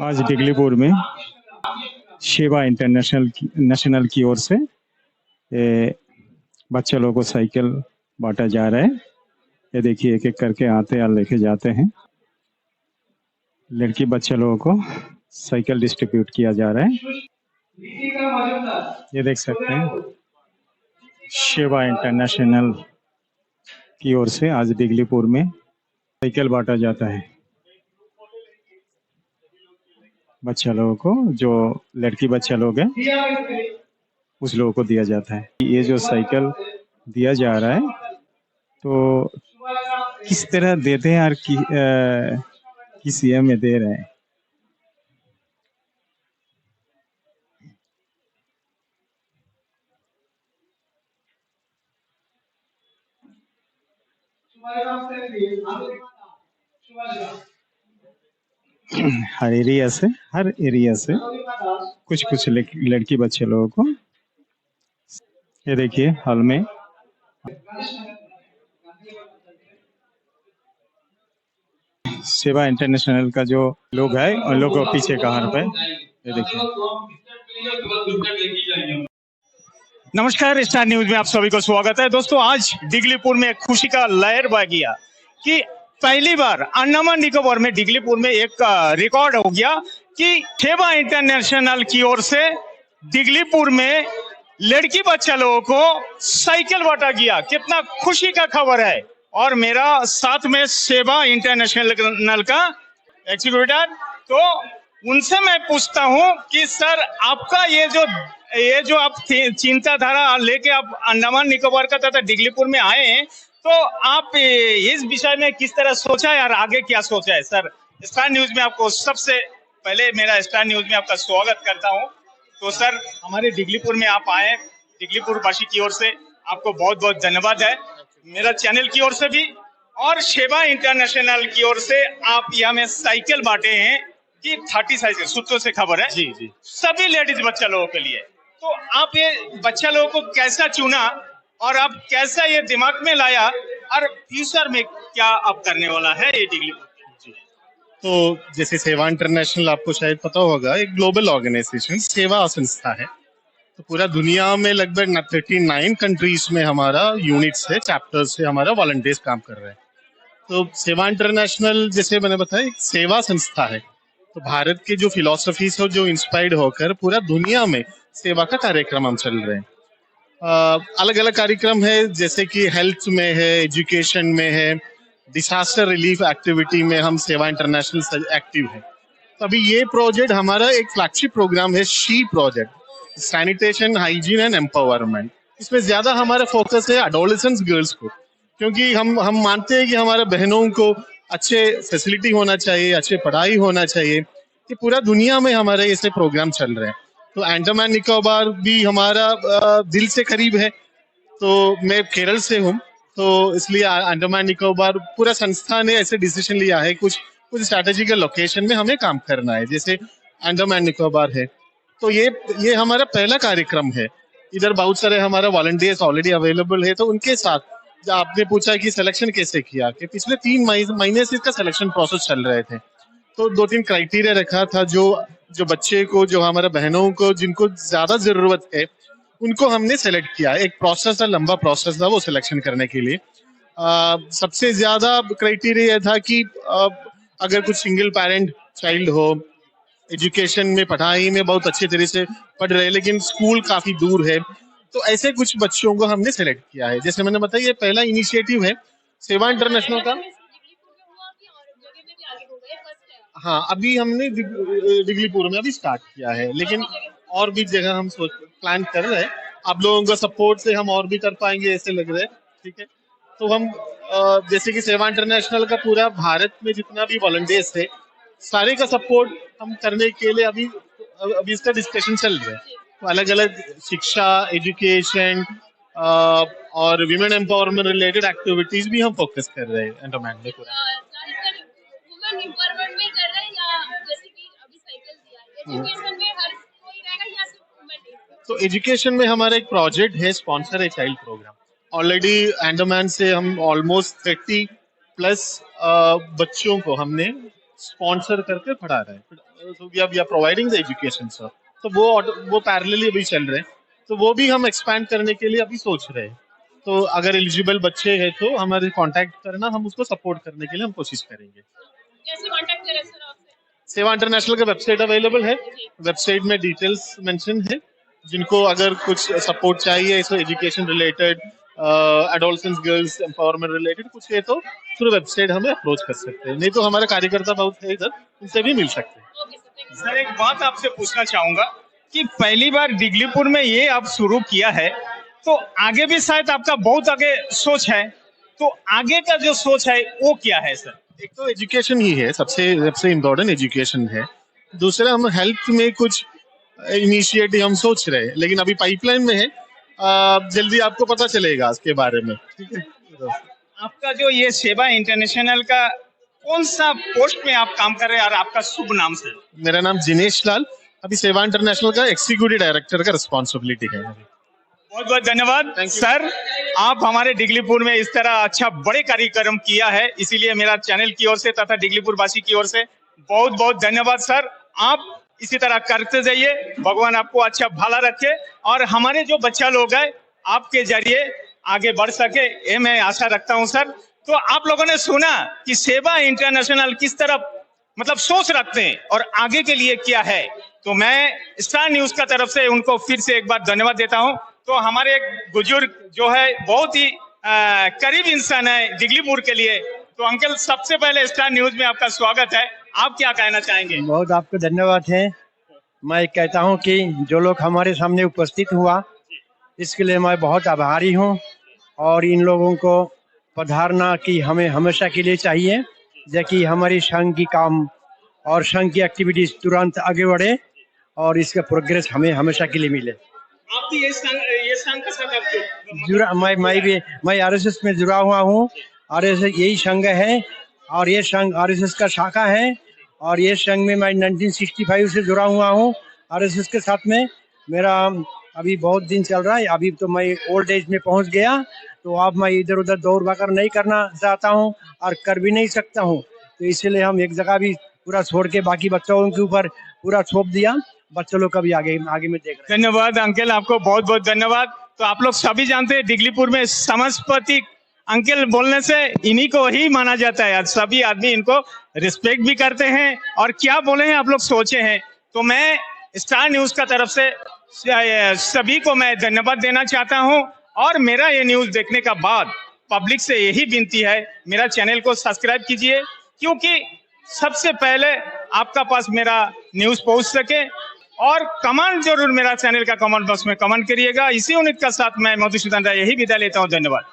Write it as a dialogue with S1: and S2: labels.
S1: आज डिगलीपुर में शेवा इंटरनेशनल नेशनल की ओर से बच्चे लोगों को साइकिल बांटा जा रहा है। ये देखिए एक एक करके आते और लेके जाते हैं। लड़की बच्चे लोगों को साइकिल डिस्ट्रीब्यूट किया जा रहा है। ये देख सकते हैं शेवा इंटरनेशनल की ओर से आज डिगलीपुर में साइकिल बांटा जाता है बच्चा लोगों को। जो लड़की बच्चा लोग हैं उस लोगों को दिया जाता है। ये जो साइकिल दिया जा रहा है तो किस तरह देते हैं और किस ईयर में दे रहे हैं। हर एरिया से कुछ कुछ लड़की बच्चे लोगों को। ये देखिए हॉल में सेवा इंटरनेशनल का जो लोग है उन लोग को पीछे कहार पे ये देखिए। नमस्कार, स्टार न्यूज में आप सभी को स्वागत है। दोस्तों, आज डिगलीपुर में खुशी का लहर बह गया कि पहली बार अंडमान निकोबार में डिगलीपुर में एक रिकॉर्ड हो गया कि सेवा इंटरनेशनल की ओर से डिगलीपुर में लड़की बच्चा लोगों को साइकिल बांटा गया। कितना खुशी का खबर है। और मेरा साथ में सेवा इंटरनेशनल का एग्जीक्यूटिव, तो उनसे मैं पूछता हूं कि सर, आपका ये जो आप चिंताधारा लेके आप अंडमान निकोबार का तथा डिगलीपुर में आए हैं, तो आप इस विषय में किस तरह सोचा है और आगे क्या सोचा है? सर, स्टार न्यूज में आपको सबसे पहले मेरा स्टार न्यूज में आपका स्वागत करता हूं। तो सर, हमारे डिगलीपुर में आप आए, डिगलीपुर वासी की ओर से आपको बहुत बहुत धन्यवाद है, मेरा चैनल की ओर से भी और सेवा इंटरनेशनल की ओर से। आप यहाँ में साइकिल बांटे हैं कि 30 साइकिल, सूत्रों से खबर है जी जी, सभी लेडीज बच्चा लोगों के लिए। तो आप ये बच्चा लोगों को कैसा चुना और आप कैसा ये दिमाग में लाया और फ्यूचर में क्या आप करने वाला है ये डिगलीपुर?
S2: तो जैसे सेवा इंटरनेशनल आपको शायद पता होगा, एक ग्लोबल ऑर्गेनाइजेशन सेवा संस्था है। तो पूरा दुनिया में लगभग 39 कंट्रीज में हमारा यूनिट्स है, चैप्टर्स से हमारा वॉलंटियर्स काम कर रहे हैं। तो सेवा इंटरनेशनल, जैसे मैंने बताया, एक सेवा संस्था है। तो भारत के जो फिलॉसफी से जो इंस्पायर्ड होकर पूरा दुनिया में सेवा का कार्यक्रम हम चल रहे हैं। अलग अलग कार्यक्रम है, जैसे कि हेल्थ में है, एजुकेशन में है, डिसास्टर रिलीफ एक्टिविटी में हम सेवा इंटरनेशनल एक्टिव है। तो अभी ये प्रोजेक्ट हमारा एक फ्लैगशिप प्रोग्राम है, she project, sanitation, hygiene and empowerment. इसमें ज्यादा हमारा फोकस है एडोलेसेंस गर्ल्स को, क्योंकि हम मानते हैं कि हमारे बहनों को अच्छे फैसिलिटी होना चाहिए, अच्छे पढ़ाई होना चाहिए। कि पूरा दुनिया में हमारे ऐसे प्रोग्राम चल रहे हैं। तो अंडमान निकोबार भी हमारा दिल से करीब है। तो मैं केरल से हूँ, तो इसलिए अंडमान निकोबार पूरा संस्था ने ऐसे डिसीजन लिया है, कुछ स्ट्रैटेजिकल लोकेशन में हमें काम करना है, जैसे अंडमान निकोबार है। तो ये हमारा पहला कार्यक्रम है। इधर बहुत सारे हमारा वॉलंटियर्स ऑलरेडी अवेलेबल है। तो उनके साथ आपने पूछा कि सिलेक्शन कैसे किया, कि पिछले 3 महीने से इसका सिलेक्शन प्रोसेस चल रहे थे। तो 2-3 क्राइटेरिया रखा था, जो बच्चे को, जो हमारे बहनों को जिनको ज्यादा जरूरत है, उनको हमने सेलेक्ट किया। एक प्रोसेस था, लंबा प्रोसेस था वो सिलेक्शन करने के लिए। सबसे ज्यादा क्राइटेरिया था कि अगर कुछ सिंगल पेरेंट चाइल्ड हो, एजुकेशन में, पढ़ाई में बहुत अच्छे तरीके से पढ़ रहे, लेकिन स्कूल काफी दूर है, तो ऐसे कुछ बच्चों को हमने सेलेक्ट किया है। जैसे मैंने बताया, ये पहला इनिशिएटिव है सेवा इंटरनेशनल का। हाँ, अभी हमने डिगलीपुर में अभी स्टार्ट किया है, लेकिन और भी जगह हम प्लान कर रहे हैं। आप लोगों का सपोर्ट से हम और भी कर पाएंगे ऐसे लग रहा है। ठीक है, तो हम जैसे कि सेवा इंटरनेशनल का पूरा भारत में जितना भी वॉलंटियर्स है, सारे का सपोर्ट हम करने के लिए अभी इसका डिस्कशन चल रहा है। तो अलग अलग शिक्षा, एजुकेशन और विमेन एम्पावरमेंट रिलेटेड एक्टिविटीज भी हम फोकस कर रहे हैं अंडमान में पूरा। तो एजुकेशन में हमारा एक प्रोजेक्ट है, स्पॉन्सर है चाइल्ड प्रोग्राम। ऑलरेडी अंडमान से हम ऑलमोस्ट 30+ बच्चों को हमने स्पॉन्सर करके पढ़ा रहे हैं। तो we are providing the education sir. तो वो पैरेलली अभी चल रहे हैं, तो वो भी हम एक्सपैंड करने के लिए अभी सोच रहे हैं। तो अगर एलिजिबल बच्चे हैं तो हमारे कांटेक्ट करना, हम उसको सपोर्ट करने के लिए हम कोशिश करेंगे।
S3: कैसे कांटेक्ट करें सर आपसे?
S2: सेवा इंटरनेशनल का वेबसाइट अवेलेबल है, वेबसाइट में डिटेल्स मेंशन है। जिनको अगर कुछ सपोर्ट चाहिए इसमें education related, adolescence girls empowerment related कुछ है तो थ्रू वेबसाइट हमें अप्रोच कर सकते हैं, नहीं तो हमारे कार्यकर्ता बहुत है इधर, उनसे भी मिल सकते हैं।
S3: Okay sir, thank you.
S1: Sir एक बात आपसे पूछना चाहूंगा कि पहली बार डिगलीपुर में ये आप शुरू किया है, तो आगे भी शायद आपका बहुत आगे सोच है, तो आगे का जो सोच है वो क्या है सर?
S2: एक तो एजुकेशन ही है, सबसे इम्पोर्टेंट एजुकेशन है। दूसरा हम हेल्थ में कुछ इनिशिएटिव हम सोच रहे हैं, लेकिन अभी पाइपलाइन में है। जल्दी आपको पता चलेगा इसके बारे में, ठीक है।
S1: आपका जो ये सेवा इंटरनेशनल का कौन सा पोस्ट में आप काम कर रहे हैं और आपका शुभ नाम सर?
S2: मेरा नाम जिनेश लाल, अभी सेवा इंटरनेशनल का एग्जीक्यूटिव डायरेक्टर का रिस्पॉन्सिबिलिटी है।
S1: बहुत बहुत धन्यवाद सर, आप हमारे डिगलीपुर में इस तरह अच्छा बड़े कार्यक्रम किया है, इसीलिए मेरा चैनल की ओर से तथा डिगलीपुर वासी की ओर से बहुत बहुत धन्यवाद सर। आप इसी तरह करते जाइए, भगवान आपको अच्छा भला रखे और हमारे जो बच्चा लोग हैं आपके जरिए आगे बढ़ सके, ये मैं आशा रखता हूं सर। तो आप लोगों ने सुना कि सेवा इंटरनेशनल किस तरह मतलब सोच रखते हैं और आगे के लिए क्या है, तो मैं स्टार न्यूज का तरफ से उनको फिर से एक बार धन्यवाद देता हूं। तो हमारे एक बुजुर्ग जो है बहुत ही करीब इंसान है डिगलीपुर के लिए, तो अंकल सबसे पहले स्टार न्यूज में आपका स्वागत है, आप क्या कहना चाहेंगे?
S4: बहुत आपको धन्यवाद है। मैं कहता हूं कि जो लोग हमारे सामने उपस्थित हुआ इसके लिए मैं बहुत आभारी हूं, और इन लोगों को पधारना की हमें हमेशा के लिए चाहिए, ताकि हमारी संघ की काम और संघ की एक्टिविटीज तुरंत आगे बढ़े और इसका प्रोग्रेस हमें हमेशा के लिए मिले।
S1: आपकी ये संघ के साथ आप
S4: जुड़ा मैं आरएसएस में जुड़ा हुआ हूँ। आरएसएस यही संघ है और ये संघ आरएसएस का शाखा है, और ये संघ में मैं 1965 से जुड़ा हुआ हूँ आरएसएस के साथ में। मेरा अभी बहुत दिन चल रहा है, अभी तो मैं ओल्ड एज में पहुँच गया, तो अब मैं इधर उधर दौड़ भाकर नहीं करना चाहता हूँ और कर भी नहीं सकता हूँ, तो इसलिए हम एक जगह भी पूरा छोड़ के बाकी बच्चों के ऊपर पूरा छोप दिया। बच्चों लोग का भी आगे में देख रहे हैं।
S1: धन्यवाद अंकल, आपको बहुत बहुत धन्यवाद। तो आप लोग सभी जानते हैं डिगलीपुर में समाजपति अंकल बोलने से इन्हीं को ही माना जाता है, सभी आदमी इनको रिस्पेक्ट भी करते हैं और क्या बोले हैं आप लोग सोचे हैं। तो मैं स्टार न्यूज का तरफ से सभी को मैं धन्यवाद देना चाहता हूं, और मेरा ये न्यूज देखने का बाद पब्लिक से यही विनती है, मेरा चैनल को सब्सक्राइब कीजिए, क्योंकि सबसे पहले आपका पास मेरा न्यूज पहुंच सके। और कमेंट जरूर मेरा चैनल का कमेंट बॉक्स में कमेंट करिएगा। इसी उम्मीद के साथ मैं मधुसूदन राय यही विदा लेता हूं। धन्यवाद।